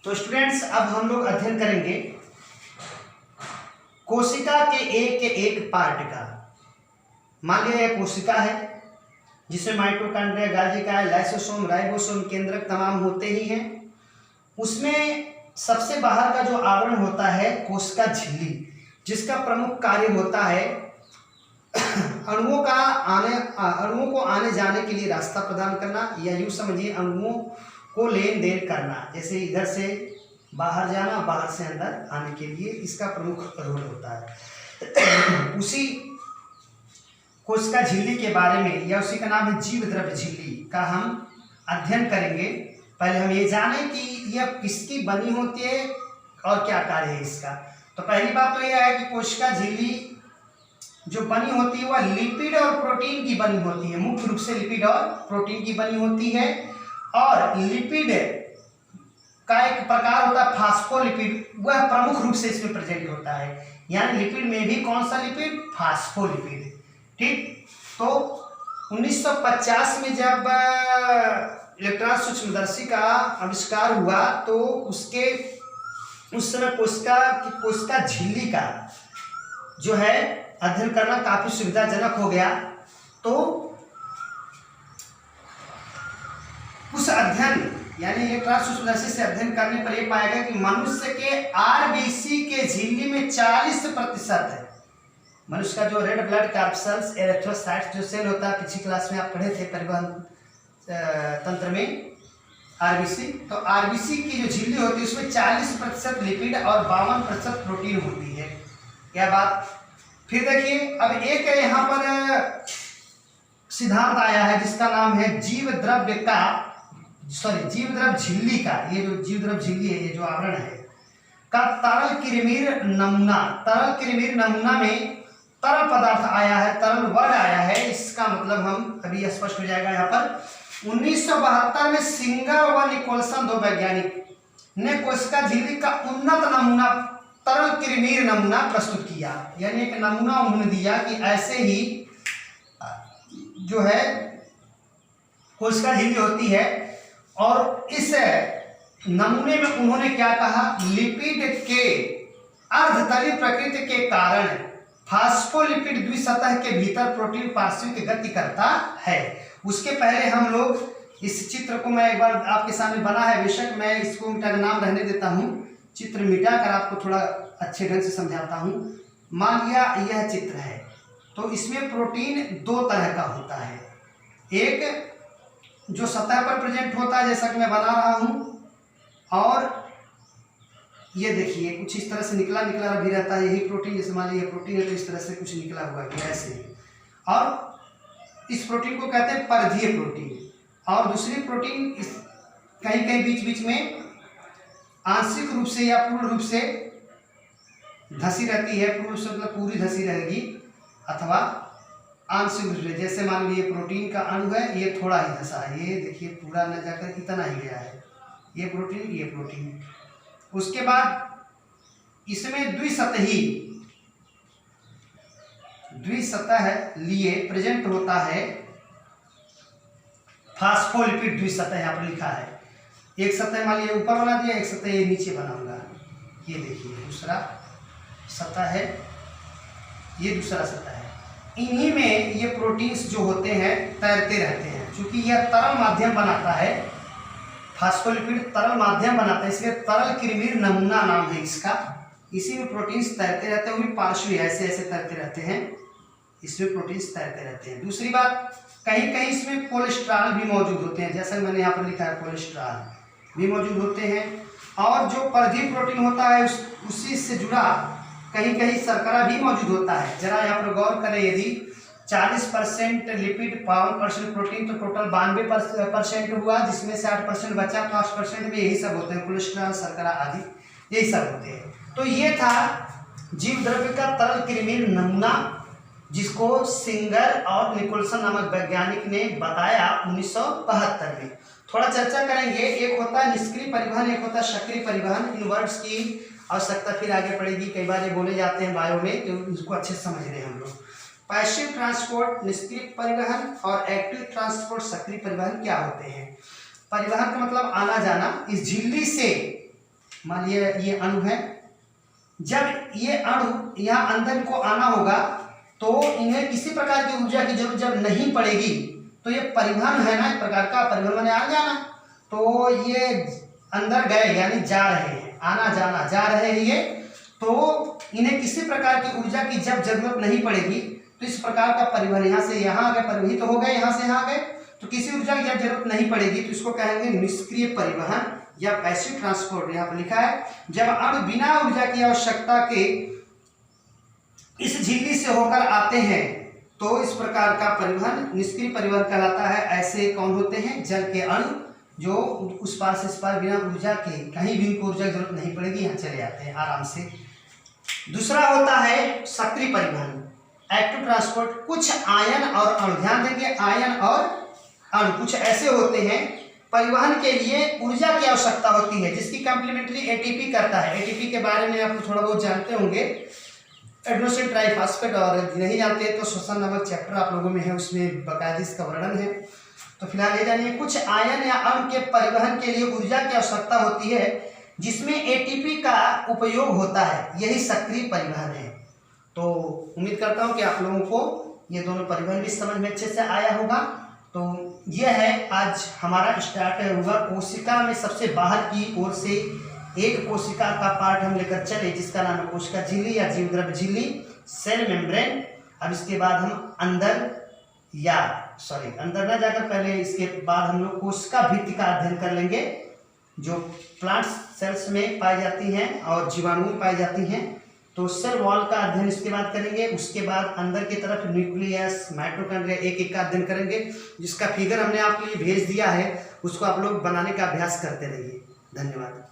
तो स्टूडेंट्स अब हम लोग अध्ययन करेंगे कोशिका के एक पार्ट का। मान लिया यह कोशिका है जिसमें माइटोकॉन्ड्रिया, गोल्गी कायल, लाइसोसोम, राइबोसोम, केंद्रक तमाम होते ही हैं। उसमें सबसे बाहर का जो आवरण होता है कोशिका झिल्ली, जिसका प्रमुख कार्य होता है अणुओं को आने जाने के लिए रास्ता प्रदान करना, या यूँ समझिए अणुओं को लेन देन करना। जैसे इधर से बाहर जाना, बाहर से अंदर आने के लिए इसका प्रमुख रोल होता है। उसी कोशिका झिल्ली के बारे में, या उसी का नाम है जीव द्रव्य झिल्ली, का हम अध्ययन करेंगे। पहले हम ये जानें कि यह किसकी बनी होती है और क्या कार्य है इसका। तो पहली बात तो यह है कि कोशिका झिल्ली जो बनी होती है वह लिपिड और प्रोटीन की बनी होती है। मुख्य रूप से लिपिड और प्रोटीन की बनी होती है। और लिपिड का एक प्रकार होता है फास्फोलिपिड, वह प्रमुख रूप से इसमें प्रेजेंट होता है। यानी लिपिड में भी कौन सा लिपिड? फास्फोलिपिड। ठीक, तो 1950 में जब इलेक्ट्रॉन सूक्ष्मदर्शी का आविष्कार हुआ तो उस समय कोशिका झिल्ली का जो है अध्ययन करना काफी सुविधाजनक हो गया। तो उस अध्ययन यानी इलेक्ट्रॉन सूक्ष्मदर्शी से अध्ययन करने पर यह पाया गया कि मनुष्य के आरबीसी के झिल्ली में 40% है। मनुष्य का जो रेड ब्लड कॉर्पस्कल्स एरिथ्रोसाइट्स जो सेल होता है, पिछली क्लास में आप पढ़े थे परिवहन तंत्र में आरबीसी। तो आरबीसी की जो झिल्ली होती है उसमें 40% लिपिड और 52% प्रोटीन होती है। क्या बात। फिर देखिए अब एक यहाँ पर सिद्धांत आया है जिसका नाम है जीव द्रव्य झिल्ली का। ये जो जीव द्रव्य झिल्ली है, ये जो आवरण है का तरल किरमिर नमूना में तरल पदार्थ आया है, तरल वर्ड आया है। इसका मतलब हम अभी स्पष्ट हो जाएगा यहाँ पर। 1972 में सिंगर व निकोलसन, दो वैज्ञानिक ने कोशिका झिल्ली का उन्नत नमूना तरल किरमिर नमूना प्रस्तुत किया। यानी एक नमूना उन्होंने दिया कि ऐसे ही जो है कोशिका झिल्ली होती है। और इस नमूने में उन्होंने क्या कहा? लिपिड के अर्धतलीय प्रकृति के कारण फास्फोलिपिड द्विसतह के भीतर प्रोटीन पार्श्विक गति करता है। उसके पहले हम लोग इस चित्र को, मैं एक बार आपके सामने बना है, बेशक मैं इसको नाम रहने देता हूँ, चित्र मिटा कर आपको थोड़ा अच्छे ढंग से समझाता हूँ। मान लिया यह चित्र है, तो इसमें प्रोटीन दो तरह का होता है। एक जो सतह पर प्रेजेंट होता है जैसा कि मैं बना रहा हूँ, और ये देखिए कुछ इस तरह से निकला भी रहता है, यही प्रोटीन। जैसे मान लीजिए प्रोटीन है तो इस तरह से कुछ निकला हुआ है ऐसे ही। और इस प्रोटीन को कहते हैं परिधीय प्रोटीन। और दूसरी प्रोटीन कहीं बीच में आंशिक रूप से या पूर्ण रूप से धसी रहती है। पूर्ण रूप से मतलब पूरी धसी रहेगी, अथवा आंशिक रूप से। जैसे मान लीजिए प्रोटीन का अणु है, ये थोड़ा ही धसा है, ये देखिए पूरा न जाकर इतना ही गया है, ये प्रोटीन। उसके बाद इसमें द्विसतह लिए प्रेजेंट होता है फास्फोलिपिड द्विसतह। यहाँ पर लिखा है एक सतह मान लीजिए ऊपर बना दिया, एक सतह ये नीचे बनाऊंगा। ये देखिए दूसरा सतह है, ये दूसरा सतह है। इन्हीं में ये प्रोटीन्स जो होते हैं तैरते रहते हैं। क्योंकि यह तरल माध्यम बनाता है, फास्फोलिपिड तरल माध्यम बनाता है, इसलिए तरल किरमिर नमूना नाम है इसका। इसी में प्रोटीन्स तैरते रहते हैं, वो भी पार्श्वी ऐसे तैरते रहते हैं, इसमें प्रोटीन्स तैरते रहते हैं। दूसरी बात, कहीं इसमें कोलेस्ट्रॉल भी मौजूद होते हैं, जैसा मैंने यहाँ पर लिखा है कोलेस्ट्रॉल भी मौजूद होते हैं। और जो परिधीय प्रोटीन होता है उसी से जुड़ा कहीं शर्करा भी मौजूद होता है। जरा यहाँ पर गौर करें, यदि 40% लिपिड, 52% प्रोटीन, तो टोटल 92% हुआ, जिसमें से 8% बचा। तो 8% में यही सब होते हैं, कोलेस्ट्रॉल, शर्करा आदि यही सब होते हैं। तो ये था जीव द्रव्य का तरल किरमिर नमूना, जिसको सिंगर और निकोलसन नामक वैज्ञानिक ने बताया 1972 में। थोड़ा चर्चा करेंगे। एक होता है निष्क्रिय परिवहन, एक होता है सक्रिय परिवहन। इन वर्ड्स की आवश्यकता फिर आगे पड़ेगी, कई बार ये बोले जाते हैं बायो में, तो इसको अच्छे से समझ रहे हैं हम लोग। पैसिव ट्रांसपोर्ट निष्क्रिय परिवहन और एक्टिव ट्रांसपोर्ट सक्रिय परिवहन क्या होते हैं? परिवहन का मतलब आना जाना। इस झिल्ली से मान लिया ये अणु है, जब ये अणु यहाँ अंदर को आना होगा तो इन्हें किसी प्रकार की ऊर्जा की जरूरत जब नहीं पड़ेगी, तो ये परिवहन है ना, एक प्रकार का परिवहन मैंने आ जाना, तो ये अंदर गए यानी जा रहे हैं, आना जाना जा रहे हैं ये, तो इन्हें किसी प्रकार की ऊर्जा की जब जरूरत नहीं पड़ेगी, तो इस प्रकार का परिवहन यहाँ से यहाँ आ गए, परिवहित हो गए, यहाँ से यहाँ गए, तो किसी ऊर्जा की जब जरूरत नहीं पड़ेगी तो इसको कहेंगे निष्क्रिय परिवहन या पैसिव ट्रांसपोर्ट। यहाँ पर लिखा है जब अणु बिना ऊर्जा की आवश्यकता के इस झिल्ली से होकर आते हैं तो इस प्रकार का परिवहन निष्क्रिय परिवहन कहलाता है। ऐसे कौन होते हैं? जल के अणु जो उस पार से इस पार बिना ऊर्जा के, कहीं भी इनको ऊर्जा की जरूरत नहीं पड़ेगी, यहाँ चले जाते हैं आराम से। दूसरा होता है सक्रिय परिवहन, एक्टिव ट्रांसपोर्ट। कुछ आयन और अणु, ध्यान देंगे, आयन और अणु कुछ ऐसे होते हैं परिवहन के लिए ऊर्जा की आवश्यकता होती है, जिसकी कॉम्प्लीमेंट्री एटीपी करता है। एटीपी के बारे में आप लोग थोड़ा बहुत जानते होंगे, एडेनोसिन ट्राइफॉस्फेट, और नहीं जानते तो श्वसन नामक चैप्टर आप लोगों में है, उसमें बाकायदा इसका वर्णन है। तो फिलहाल ये जानिए, कुछ आयन या अणु के परिवहन के लिए ऊर्जा की आवश्यकता होती है जिसमें एटीपी का उपयोग होता है, यही सक्रिय परिवहन है। तो उम्मीद करता हूँ कि आप लोगों को ये दोनों परिवहन भी समझ में अच्छे से आया होगा। तो यह है आज हमारा स्टार्ट हुआ कोशिका में सबसे बाहर की ओर से एक कोशिका का पार्ट हम लेकर चले, जिसका नाम है कोशिका झिल्ली या जीवद्रव्य झिल्ली, सेल मेम्ब्रेन। अब इसके बाद हम अंदर न जाकर पहले इसके बाद हम लोग कोशिका भित्ति का अध्ययन कर लेंगे, जो प्लांट सेल्स में पाई जाती हैं और जीवाणु में पाई जाती हैं। तो सेल वॉल का अध्ययन इसके बाद करेंगे। उसके बाद अंदर की तरफ न्यूक्लियस, माइटोकॉन्ड्रिया, एक एक का अध्ययन करेंगे, जिसका फिगर हमने आपके लिए भेज दिया है, उसको आप लोग बनाने का अभ्यास करते रहिए। धन्यवाद।